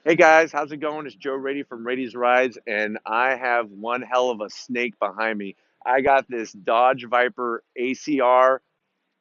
Hey guys, how's it going? It's Joe Raiti from Raiti's Rides, and I have one hell of a snake behind me. I got this Dodge Viper ACR.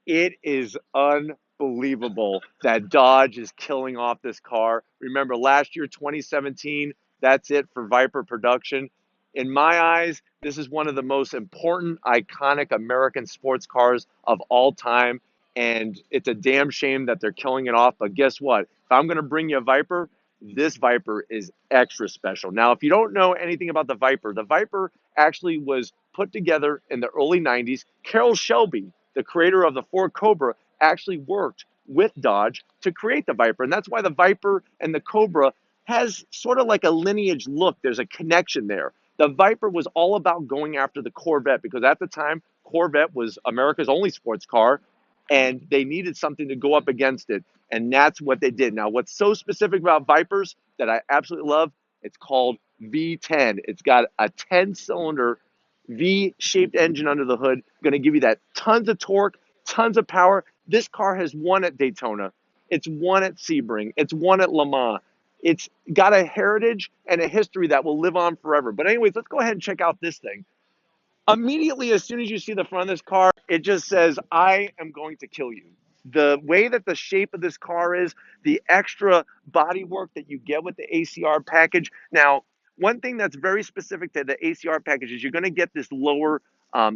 It is unbelievable that Dodge is killing off this car. Remember last year, 2017, that's it for Viper production. In my eyes, this is one of the most important, iconic American sports cars of all time. And it's a damn shame that they're killing it off. But guess what? If I'm going to bring you a Viper, this Viper is extra special. Now, if you don't know anything about the Viper actually was put together in the early 90s. Carroll Shelby, the creator of the Ford Cobra, actually worked with Dodge to create the Viper. And that's why the Viper and the Cobra has sort of like a lineage look. There's a connection there. The Viper was all about going after the Corvette because at the time, Corvette was America's only sports car, and they needed something to go up against it. And that's what they did. Now, what's so specific about Vipers that I absolutely love, it's called V10. It's got a 10-cylinder V-shaped engine under the hood, going to give you that tons of torque, tons of power. This car has won at Daytona. It's won at Sebring. It's won at Le Mans. It's got a heritage and a history that will live on forever. But anyways, let's go ahead and check out this thing. Immediately, as soon as you see the front of this car, it just says, I am going to kill you. The way that the shape of this car is, the extra body work that you get with the ACR package. Now, one thing that's very specific to the ACR package is you're going to get this lower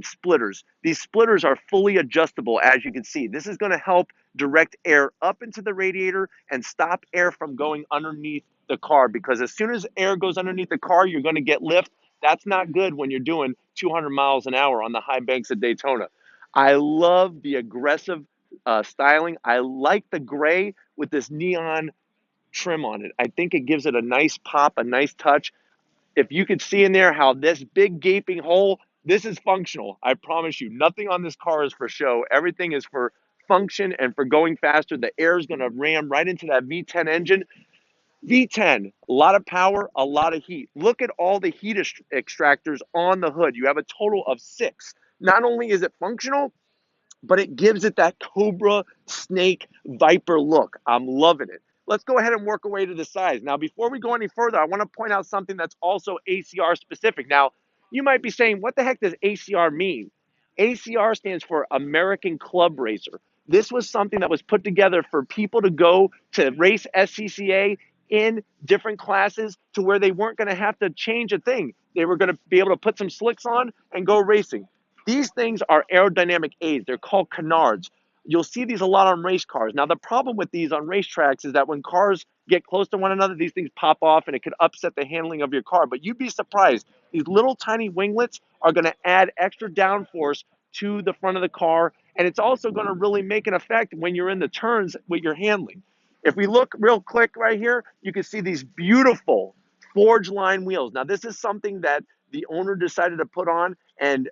splitters. These splitters are fully adjustable, as you can see. This is going to help direct air up into the radiator and stop air from going underneath the car, because as soon as air goes underneath the car, you're going to get lift. That's not good when you're doing 200 miles an hour on the high banks of Daytona. I love the aggressive styling. I like the gray with this neon trim on it. I think it gives it a nice pop, a nice touch. If you could see in there how this big gaping hole, this is functional. I promise you, nothing on this car is for show. Everything is for function and for going faster. The air is going to ram right into that V10 engine. V10, a lot of power, a lot of heat. Look at all the heat extractors on the hood. You have a total of 6. Not only is it functional, but it gives it that Cobra, Snake, Viper look. I'm loving it. Let's go ahead and work our way to the sides. Now, before we go any further, I want to point out something that's also ACR specific. Now, you might be saying, what the heck does ACR mean? ACR stands for American Club Racer. This was something that was put together for people to go to race SCCA in different classes to where they weren't going to have to change a thing. They were going to be able to put some slicks on and go racing. These things are aerodynamic aids. They're called canards. You'll see these a lot on race cars. Now, the problem with these on racetracks is that when cars get close to one another, these things pop off and it could upset the handling of your car. But you'd be surprised. These little tiny winglets are going to add extra downforce to the front of the car. And it's also going to really make an effect when you're in the turns with your handling. If we look real quick right here, you can see these beautiful Forgeline wheels. Now, this is something that the owner decided to put on, and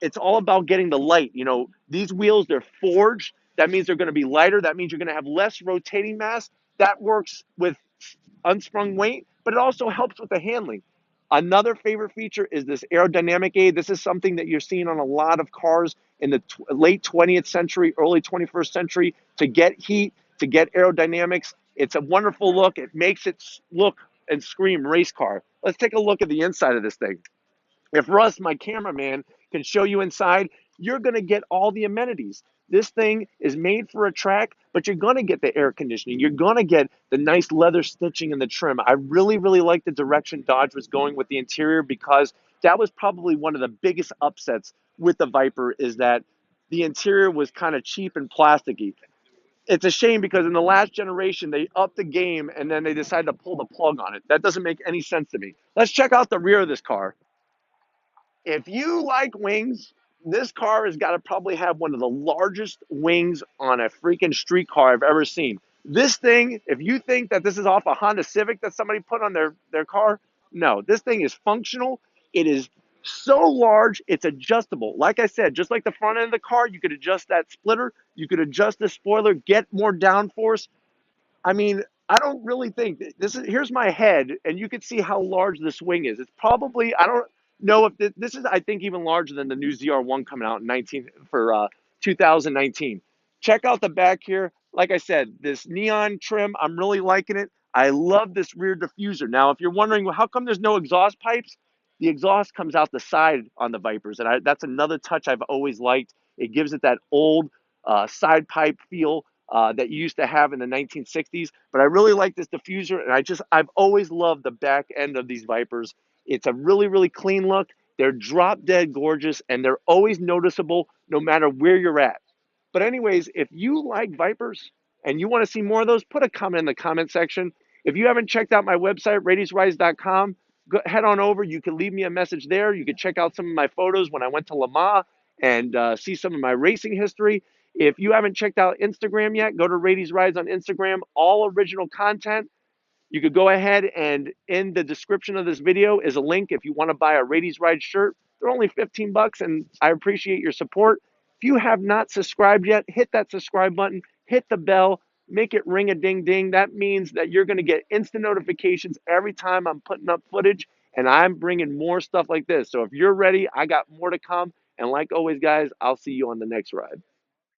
it's all about getting the light. You know, these wheels, they're forged. That means they're going to be lighter. That means you're going to have less rotating mass. That works with unsprung weight, but it also helps with the handling. Another favorite feature is this aerodynamic aid. This is something that you're seeing on a lot of cars in the late 20th century, early 21st century to get heat, to get aerodynamics. It's a wonderful look. It makes it look and scream race car. Let's take a look at the inside of this thing. If Russ, my cameraman, can show you inside, you're going to get all the amenities. This thing is made for a track, but you're going to get the air conditioning. You're going to get the nice leather stitching in the trim. I really, really like the direction Dodge was going with the interior, because that was probably one of the biggest upsets with the Viper, is that the interior was kind of cheap and plasticky. It's a shame because in the last generation, they upped the game and then they decided to pull the plug on it. That doesn't make any sense to me. Let's check out the rear of this car. If you like wings, this car has got to probably have one of the largest wings on a freaking street car I've ever seen. This thing, if you think that this is off a Honda Civic that somebody put on their car, no, this thing is functional. It is so large, it's adjustable. Like I said, just like the front end of the car, you could adjust that splitter, you could adjust the spoiler, get more downforce. I mean, I don't really think this is. Here's my head, and you can see how large this wing is. It's probably, I don't know if this is, I think, even larger than the new ZR1 coming out in 2019. Check out the back here. Like I said, this neon trim, I'm really liking it. I love this rear diffuser. Now, if you're wondering, well, how come there's no exhaust pipes? The exhaust comes out the side on the Vipers, and that's another touch I've always liked. It gives it that old side pipe feel that you used to have in the 1960s. But I really like this diffuser, and I've always loved the back end of these Vipers. It's a really, really clean look. They're drop dead gorgeous, and they're always noticeable no matter where you're at. But anyways, if you like Vipers and you want to see more of those, put a comment in the comment section. If you haven't checked out my website, radiesrise.com, head on over. You can leave me a message there. You can check out some of my photos when I went to Le Mans and see some of my racing history. If you haven't checked out Instagram yet, go to Radies Rides on Instagram. All original content. You could go ahead and in the description of this video is a link if you want to buy a Radies Ride shirt. They're only 15 bucks and I appreciate your support. If you have not subscribed yet, hit that subscribe button, hit the bell, make it ring a ding ding. That means that you're going to get instant notifications every time I'm putting up footage and I'm bringing more stuff like this. So if you're ready, I got more to come. And like always, guys, I'll see you on the next ride.